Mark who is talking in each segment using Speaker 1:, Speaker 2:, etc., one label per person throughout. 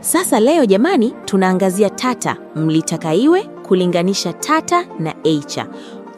Speaker 1: Sasa leo jamani, tunaangazia Tata, mlitaka iwe, kulinganisha Tata na Eicher.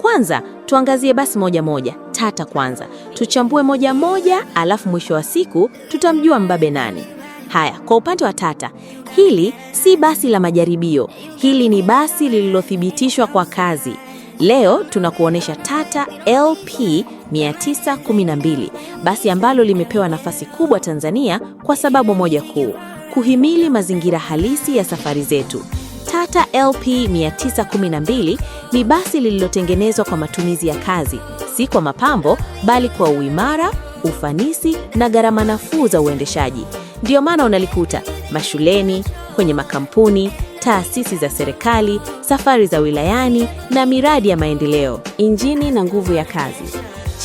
Speaker 1: Kwanza, tuangazie basi moja moja, Tata kwanza. Tuchambue moja moja, alafu mwisho wa siku, tutamjua mbabe nani. Haya, kwa upande wa Tata, hili si basi la majaribio. Hili ni basi lililothibitishwa kwa kazi. Leo tunakuonesha Tata LP 912, basi ambalo limepewa nafasi kubwa Tanzania kwa sababu moja kuu: kuhimili mazingira halisi ya safari zetu. Tata LP 912 ni basi lililotengenezwa kwa matumizi ya kazi, si kwa mapambo, bali kwa uimara, ufanisi na gharama nafuu za uendeshaji. Ndio maana unalikuta mashuleni, kwenye makampuni, taasisi za serikali, safari za wilayani na miradi ya maendeleo. Injini na nguvu ya kazi.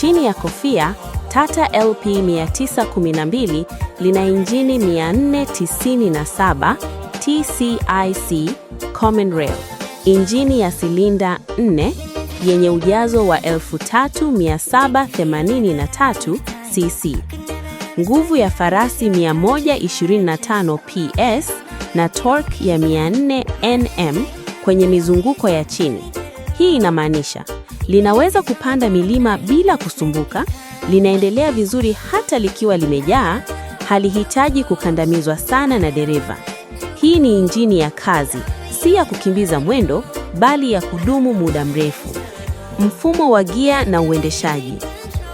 Speaker 1: Chini ya kofia, Tata LP 912 lina injini 497 TCIC Common Rail, injini ya silinda 4 yenye ujazo wa 3783 cc, nguvu ya farasi 125 PS na torque ya 400 Nm kwenye mizunguko ya chini. Hii inamaanisha linaweza kupanda milima bila kusumbuka, linaendelea vizuri hata likiwa limejaa, halihitaji kukandamizwa sana na dereva. Hii ni injini ya kazi, si ya kukimbiza mwendo, bali ya kudumu muda mrefu. Mfumo wa gia na uendeshaji.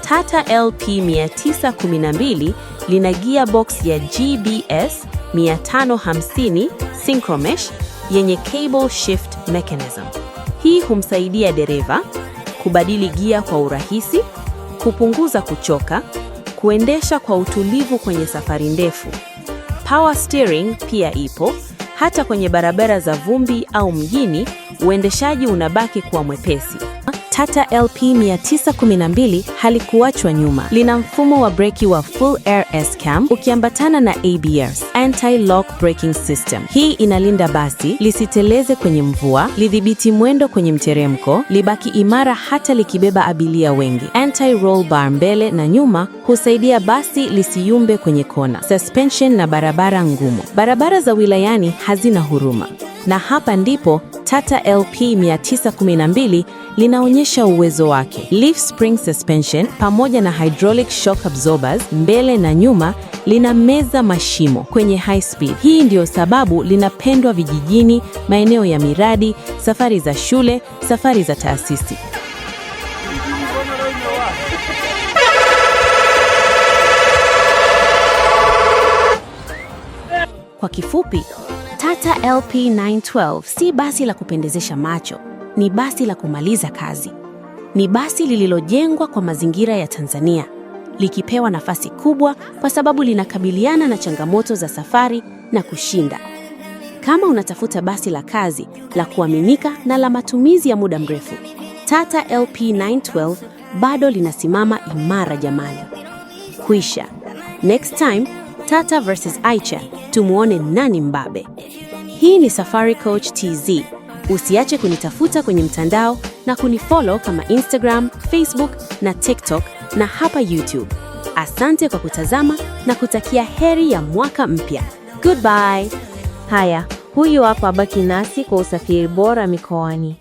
Speaker 1: Tata LP 912 lina gearbox ya GBS 550 Synchromesh yenye cable shift mechanism. Hii humsaidia dereva kubadili gia kwa urahisi, kupunguza kuchoka, kuendesha kwa utulivu kwenye safari ndefu. Power steering pia ipo, hata kwenye barabara za vumbi au mjini, uendeshaji unabaki kuwa mwepesi. Tata LP 912 halikuachwa nyuma. Lina mfumo wa breki wa Full Air S-Cam ukiambatana na ABS, Anti-Lock Braking System. Hii inalinda basi lisiteleze kwenye mvua, lidhibiti mwendo kwenye mteremko, libaki imara hata likibeba abiria wengi. Anti-Roll Bar mbele na nyuma husaidia basi lisiyumbe kwenye kona. Suspension na barabara ngumu. Barabara za wilayani hazina huruma. Na hapa ndipo Tata LP 912 linaonyesha uwezo wake. Leaf spring suspension pamoja na hydraulic shock absorbers mbele na nyuma linameza mashimo kwenye high speed. Hii ndio sababu linapendwa vijijini, maeneo ya miradi, safari za shule, safari za taasisi. Kwa kifupi, Tata LP 912 si basi la kupendezesha macho, ni basi la kumaliza kazi. Ni basi lililojengwa kwa mazingira ya Tanzania, likipewa nafasi kubwa kwa sababu linakabiliana na changamoto za safari na kushinda. Kama unatafuta basi la kazi, la kuaminika na la matumizi ya muda mrefu, Tata LP 912 bado linasimama imara jamani. Kuisha. Next time, Tata versus Eicher, tumuone nani mbabe. Hii ni Safari Coach TZ. Usiache kunitafuta kwenye mtandao na kunifollow kama Instagram, Facebook na TikTok na hapa YouTube. Asante kwa kutazama na kutakia heri ya mwaka mpya. Goodbye.
Speaker 2: Haya, huyu hapa baki nasi kwa usafiri bora mikoani.